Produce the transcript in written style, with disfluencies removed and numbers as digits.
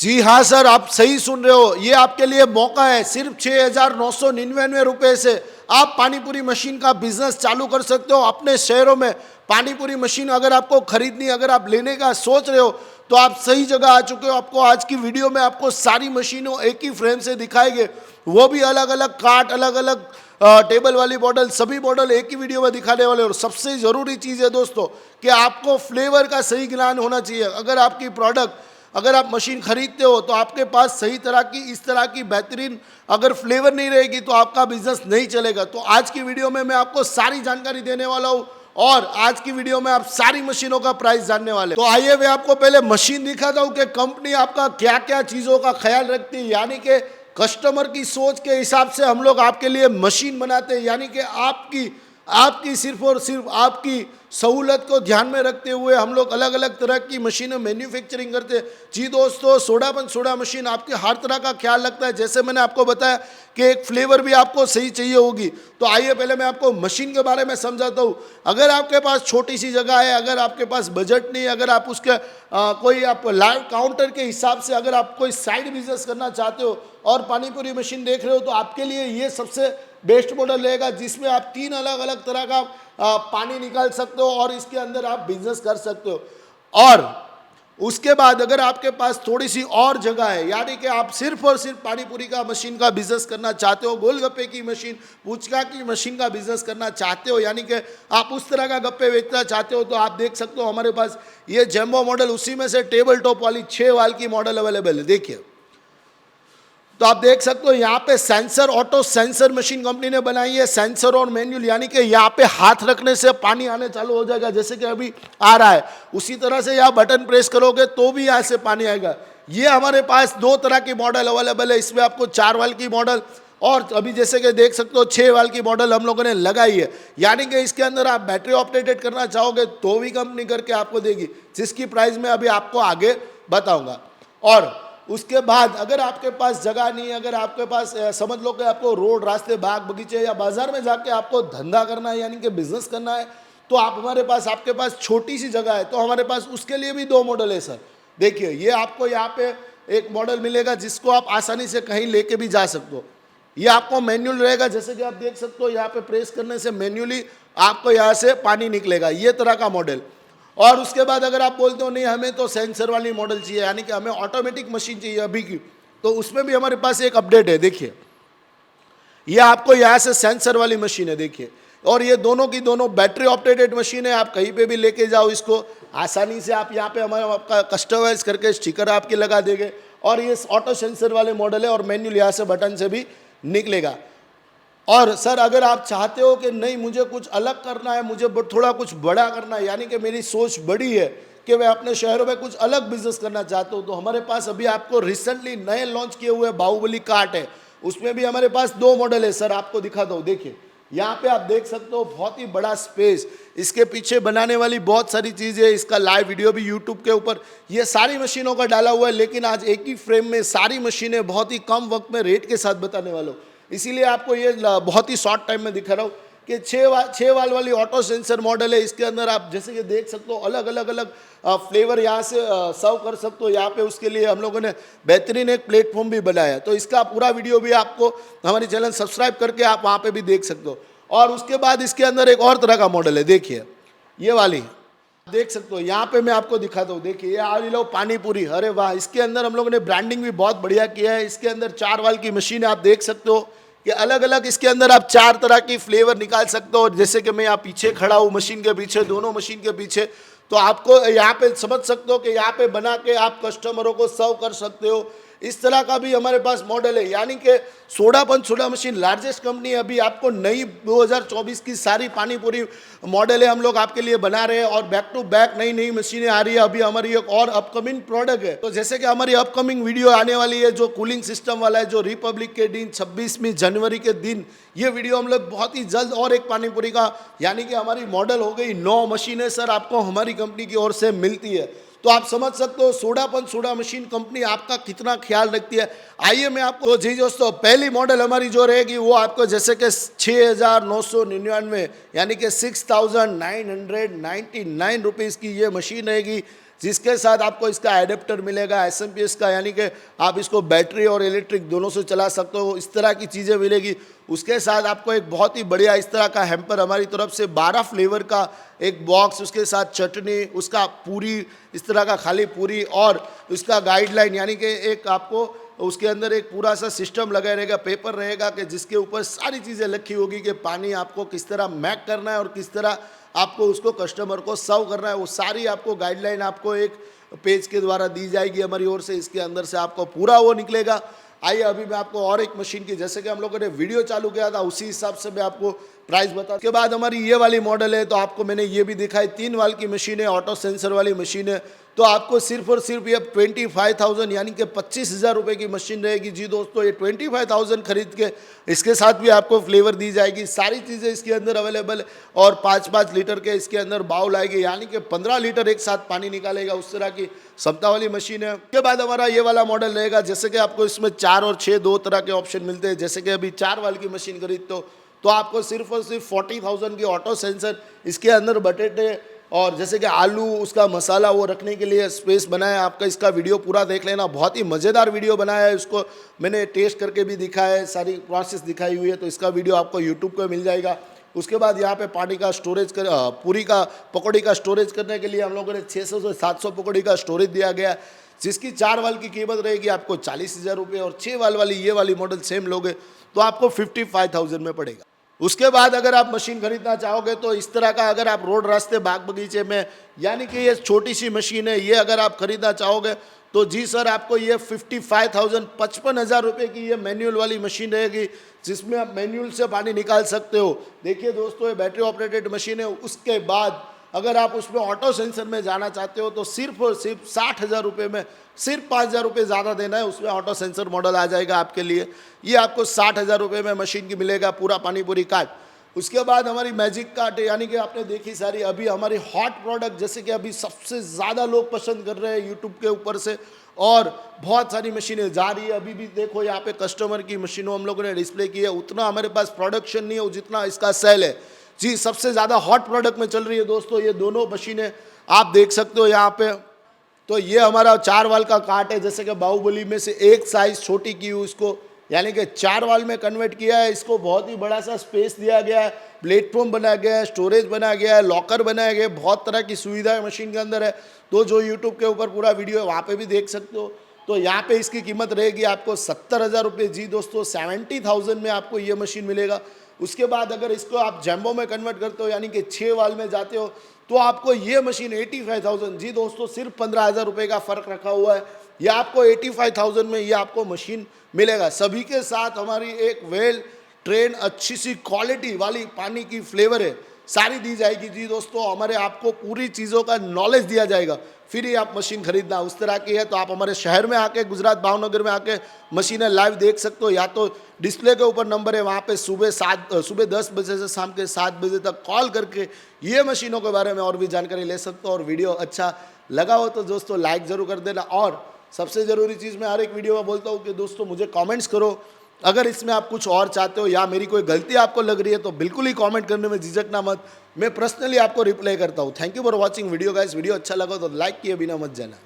जी हाँ सर, आप सही सुन रहे हो। ये आपके लिए मौका है। सिर्फ 6,999 रुपये से आप पानीपुरी मशीन का बिजनेस चालू कर सकते हो अपने शहरों में। पानीपुरी मशीन अगर आपको खरीदनी, अगर आप लेने का सोच रहे हो तो आप सही जगह आ चुके हो। आपको आज की वीडियो में आपको सारी मशीनों एक ही फ्रेम से दिखाएंगे, वो भी अलग अलग काट, अलग अलग टेबल वाली मॉडल, सभी मॉडल एक ही वीडियो में दिखाने वाले। और सबसे ज़रूरी चीज़ है दोस्तों कि आपको फ्लेवर का सही ज्ञान होना चाहिए। अगर आपकी प्रोडक्ट, अगर आप मशीन खरीदते हो तो आपके पास सही तरह की, इस तरह की बेहतरीन अगर फ्लेवर नहीं रहेगी तो आपका बिजनेस नहीं चलेगा। तो आज की वीडियो में मैं आपको सारी जानकारी देने वाला हूँ और आज की वीडियो में आप सारी मशीनों का प्राइस जानने वाले। तो आइए मैं आपको पहले मशीन दिखाता हूँ कि कंपनी आपका क्या क्या चीज़ों का ख्याल रखती है। यानी कि कस्टमर की सोच के हिसाब से हम लोग आपके लिए मशीन बनाते हैं। यानी कि आपकी सिर्फ और सिर्फ आपकी सहूलत को ध्यान में रखते हुए हम लोग अलग अलग तरह की मशीनें मैन्युफैक्चरिंग करते हैं। जी दोस्तों, सोडा मशीन आपके हर तरह का ख्याल रखता है। जैसे मैंने आपको बताया कि एक फ्लेवर भी आपको सही चाहिए होगी। तो आइए पहले मैं आपको मशीन के बारे में समझाता हूँ। अगर आपके पास छोटी सी जगह है, अगर आपके पास बजट नहीं, अगर आप उसके कोई आप लाइव काउंटर के हिसाब से अगर आप कोई साइड बिजनेस करना चाहते हो और पानीपुरी मशीन देख रहे हो तो आपके लिए ये सबसे बेस्ट मॉडल रहेगा, जिसमें आप 3 अलग अलग तरह का पानी निकाल सकते हो और इसके अंदर आप बिजनेस कर सकते हो। और उसके बाद अगर आपके पास थोड़ी सी और जगह है, यानी कि आप सिर्फ और सिर्फ पानीपुरी का मशीन का बिजनेस करना चाहते हो, गोलगप्पे की मशीन, पुचका की मशीन का बिजनेस करना चाहते हो, यानी कि आप उस तरह का गप्पे बेचना चाहते हो, तो आप देख सकते हो हमारे पास ये जैम्बो मॉडल, उसी में से टेबल टॉप वाली 6 वाल की मॉडल अवेलेबल है। देखिए, तो आप देख सकते हो यहाँ पे sensor, auto sensor machine company ने बनाई है। सेंसर और मैनुअल, यानी कि यहाँ पे हाथ रखने से पानी आने चालू हो जाएगा, जैसे कि अभी आ रहा है। उसी तरह से यहाँ बटन प्रेस करोगे तो भी यहाँ से पानी आएगा। ये हमारे पास 2 तरह की मॉडल अवेलेबल है। इसमें आपको 4 वाल की मॉडल और अभी जैसे कि देख सकते हो 6 वाल की मॉडल हम लोगों ने लगाई है। यानी कि इसके अंदर आप बैटरी ऑपरेटेड करना चाहोगे तो भी कंपनी करके आपको देगी, जिसकी प्राइस मैं अभी आपको आगे बताऊंगा। और उसके बाद अगर आपके पास जगह नहीं है, अगर आपके पास समझ लो कि आपको रोड, रास्ते, बाग बगीचे या बाजार में जाके आपको धंधा करना है, यानी कि बिजनेस करना है, तो आप हमारे पास, आपके पास छोटी सी जगह है तो हमारे पास उसके लिए भी 2 मॉडल है सर। देखिए, ये आपको यहाँ पे एक मॉडल मिलेगा जिसको आप आसानी से कहीं लेके भी जा सकते हो। ये आपको मैनुअल रहेगा, जैसे कि आप देख सकते हो यहाँ पे प्रेस करने से मैन्युअली आपको यहाँ से पानी निकलेगा, ये तरह का मॉडल। और उसके बाद अगर आप बोलते हो नहीं हमें तो सेंसर वाली मॉडल चाहिए, यानी कि हमें ऑटोमेटिक मशीन चाहिए अभी की, तो उसमें भी हमारे पास एक अपडेट है। देखिए, ये आपको यहाँ से सेंसर वाली मशीन है, देखिए। और ये दोनों की दोनों बैटरी ऑपरेटेड मशीन है। आप कहीं पे भी लेके जाओ इसको आसानी से, आप यहाँ पे हमारे आपका कस्टमाइज करके स्टिकर आपके लगा देंगे। और ये ऑटो सेंसर वाले मॉडल है और मैनुअल यहाँ से बटन से भी निकलेगा। और सर अगर आप चाहते हो कि नहीं मुझे कुछ अलग करना है, मुझे थोड़ा कुछ बड़ा करना है, यानी कि मेरी सोच बड़ी है कि मैं अपने शहरों में कुछ अलग बिजनेस करना चाहता हूँ, तो हमारे पास अभी आपको रिसेंटली नए लॉन्च किए हुए बाहुबली कार्ट है। उसमें भी हमारे पास 2 मॉडल है सर, आपको दिखा दो। देखिए, यहाँ पे आप देख सकते हो बहुत ही बड़ा स्पेस, इसके पीछे बनाने वाली बहुत सारी चीज़ें, इसका लाइव वीडियो भी यूट्यूब के ऊपर ये सारी मशीनों का डाला हुआ है। लेकिन आज एक ही फ्रेम में सारी मशीनें बहुत ही कम वक्त में रेट के साथ बताने वालों, इसीलिए आपको ये बहुत ही शॉर्ट टाइम में दिखा रहा हूँ कि 6 वाल वाली ऑटो सेंसर मॉडल है। इसके अंदर आप जैसे कि देख सकते हो अलग अलग फ्लेवर यहाँ से सर्व कर सकते हो। यहाँ पे उसके लिए हम लोगों ने बेहतरीन एक प्लेटफॉर्म भी बनाया है, तो इसका पूरा वीडियो भी आपको हमारी चैनल सब्सक्राइब करके आप वहाँ पे भी देख सकते हो। और उसके बाद इसके अंदर एक और तरह का मॉडल है, देखिए ये वाली देख सकते हो। यहाँ पे मैं आपको दिखाता हूँ, देखिए ये आ लो पानीपुरी, अरे वाह! इसके अंदर हम लोगों ने ब्रांडिंग भी बहुत बढ़िया किया है। इसके अंदर 4 वाल की मशीन है, आप देख सकते हो कि अलग अलग इसके अंदर आप 4 तरह की फ्लेवर निकाल सकते हो। जैसे कि मैं यहाँ पीछे खड़ा हूँ, मशीन के पीछे, दोनों मशीन के पीछे, तो आपको यहाँ पे समझ सकते हो कि यहाँ पे बना के आप कस्टमरों को सर्व कर सकते हो। इस तरह का भी हमारे पास मॉडल है, यानी कि सोडा मशीन लार्जेस्ट कंपनी है। अभी आपको नई 2024 की सारी पानीपुरी मॉडल है हम लोग आपके लिए बना रहे हैं और बैक टू बैक नई नई मशीनें आ रही है। अभी हमारी एक और अपकमिंग प्रोडक्ट है, तो जैसे कि हमारी अपकमिंग वीडियो आने वाली है जो कूलिंग सिस्टम वाला है, जो रिपब्लिक के दिन 26वीं जनवरी के दिन, ये वीडियो हम लोग बहुत ही जल्द, और एक पानीपुरी का, यानी कि हमारी मॉडल हो गई 9 मशीनें सर आपको हमारी कंपनी की ओर से मिलती है। तो आप समझ सकते हो सोडा मशीन कंपनी आपका कितना ख्याल रखती है। आइए मैं आपको, जी दोस्तों, पहली मॉडल हमारी जो रहेगी वो आपको जैसे कि 6,999 यानी कि 6,999 रुपीज़ की ये मशीन रहेगी, जिसके साथ आपको इसका एडेप्टर मिलेगा एसएमपीएस का, यानी कि आप इसको बैटरी और इलेक्ट्रिक दोनों से चला सकते हो, इस तरह की चीज़ें मिलेगी। उसके साथ आपको एक बहुत ही बढ़िया इस तरह का हैम्पर हमारी तरफ से 12 फ्लेवर का एक बॉक्स, उसके साथ चटनी, उसका पूरी इस तरह का खाली पूरी और उसका गाइडलाइन, यानी कि एक आपको उसके अंदर एक पूरा सा सिस्टम लगा रहेगा, पेपर रहेगा कि जिसके ऊपर सारी चीज़ें लिखी होगी कि पानी आपको किस तरह मैक करना है और किस तरह आपको उसको कस्टमर को सर्व करना है। वो सारी आपको गाइडलाइन आपको एक पेज के द्वारा दी जाएगी हमारी ओर से, इसके अंदर से आपको पूरा वो निकलेगा। आइए अभी मैं आपको और एक मशीन की, जैसे कि हम लोगों ने वीडियो चालू किया था उसी हिसाब से मैं आपको प्राइस बता। उसके बाद हमारी ये वाली मॉडल है, तो आपको मैंने ये भी दिखाई, 3 वाल की मशीन है, ऑटो सेंसर वाली मशीन है। तो आपको सिर्फ और सिर्फ ये 25,000 यानी कि 25,000 रुपये की मशीन रहेगी। जी दोस्तों, ये 25,000 खरीद के इसके साथ भी आपको फ्लेवर दी जाएगी, सारी चीज़ें इसके अंदर अवेलेबल, और 5-5 लीटर के इसके अंदर बाउल आएगी, यानी कि 15 लीटर एक साथ पानी निकालेगा, उस तरह की क्षमता वाली मशीन है। उसके बाद हमारा ये वाला मॉडल रहेगा, जैसे कि आपको इसमें 4 और 6 दो तरह के ऑप्शन मिलते हैं। जैसे कि अभी 4 वाल की मशीन खरीदते हो तो आपको सिर्फ और सिर्फ 40,000 की ऑटो सेंसर, इसके अंदर बटेटे और जैसे कि आलू, उसका मसाला वो रखने के लिए स्पेस बनाया आपका। इसका वीडियो पूरा देख लेना, बहुत ही मज़ेदार वीडियो बनाया है, उसको मैंने टेस्ट करके भी दिखाया है, सारी प्रोसेस दिखाई हुई है, तो इसका वीडियो आपको यूट्यूब पर मिल जाएगा। उसके बाद यहाँ पे पानी का स्टोरेज कर, पूरी का पकौड़ी का स्टोरेज करने के लिए हम लोगों ने 600 से 700 पकौड़ी का स्टोरेज दिया गया, जिसकी 4 वाल की कीमत रहेगी आपको 40,000 रुपये, और 6 वाल वाली ये वाली मॉडल सेम लोगे तो आपको 55,000 में पड़ेगा। उसके बाद अगर आप मशीन खरीदना चाहोगे तो इस तरह का, अगर आप रोड रास्ते बाग बगीचे में, यानी कि ये छोटी सी मशीन है, ये अगर आप खरीदना चाहोगे तो जी सर आपको ये 55,000 55,000 रुपये की ये मैनुअल वाली मशीन रहेगी, जिसमें आप मैनुअल से पानी निकाल सकते हो। देखिए दोस्तों, ये बैटरी ऑपरेटेड मशीन है। उसके बाद अगर आप उसमें ऑटो सेंसर में जाना चाहते हो तो सिर्फ और सिर्फ 60,000 रुपये में, सिर्फ 5,000 रुपये ज़्यादा देना है, उसमें ऑटो सेंसर मॉडल आ जाएगा आपके लिए। ये आपको 60,000 रुपये में मशीन की मिलेगा, पूरा पानी पूरी काट। उसके बाद हमारी मैजिक कार्ट है, यानी कि आपने देखी सारी अभी हमारी हॉट प्रोडक्ट, जैसे कि अभी सबसे ज़्यादा लोग पसंद कर रहे हैं यूट्यूब के ऊपर से, और बहुत सारी मशीनें जा रही है। अभी भी देखो यहाँ पे कस्टमर की मशीनों हम लोगों ने डिस्प्ले की है, उतना हमारे पास प्रोडक्शन नहीं है जितना इसका सेल है। जी सबसे ज़्यादा हॉट प्रोडक्ट में चल रही है दोस्तों ये दोनों मशीनें, आप देख सकते हो यहाँ पे। तो ये हमारा 4 वाल का कार्ट है, जैसे कि बाहुबली में से एक साइज़ छोटी की हुई इसको, यानी कि 4 वाल में कन्वर्ट किया है इसको। बहुत ही बड़ा सा स्पेस दिया गया है, प्लेटफॉर्म बनाया गया है, स्टोरेज बनाया गया है, लॉकर बनाया गया है, बहुत तरह की सुविधाएं मशीन के अंदर है। तो जो यूट्यूब के ऊपर पूरा वीडियो है वहाँ पे भी देख सकते हो। तो यहाँ पे इसकी कीमत रहेगी आपको 70,000 रुपये। जी दोस्तों, 70,000 में आपको ये मशीन मिलेगा। उसके बाद अगर इसको आप जैम्बो में कन्वर्ट करते हो, यानी कि 6 वाल में जाते हो, तो आपको ये मशीन 85,000, जी दोस्तों सिर्फ 15,000 रुपये का फ़र्क रखा हुआ है। ये आपको 85,000 में ये आपको मशीन मिलेगा। सभी के साथ हमारी एक वेल ट्रेन अच्छी सी क्वालिटी वाली पानी की फ्लेवर है, सारी दी जाएगी। जी दोस्तों, हमारे आपको पूरी चीज़ों का नॉलेज दिया जाएगा, फिर ही आप मशीन खरीदना। उस तरह की है तो आप हमारे शहर में आके, गुजरात भावनगर में आके मशीनें लाइव देख सकते हो, या तो डिस्प्ले के ऊपर नंबर है वहाँ पे सुबह 10 बजे से शाम के 7 बजे तक कॉल करके ये मशीनों के बारे में और भी जानकारी ले सकते हो। और वीडियो अच्छा लगा हो तो दोस्तों लाइक ज़रूर कर देना। और सबसे ज़रूरी चीज़ मैं हर एक वीडियो में बोलता हूँ कि दोस्तों मुझे कमेंट्स करो, अगर इसमें आप कुछ और चाहते हो या मेरी कोई गलती आपको लग रही है तो बिल्कुल ही कमेंट करने में झिझकना मत, मैं पर्सनली आपको रिप्लाई करता हूँ। Thank you for watching video guys. Video अच्छा लगा तो लाइक किए बिना मत जाना।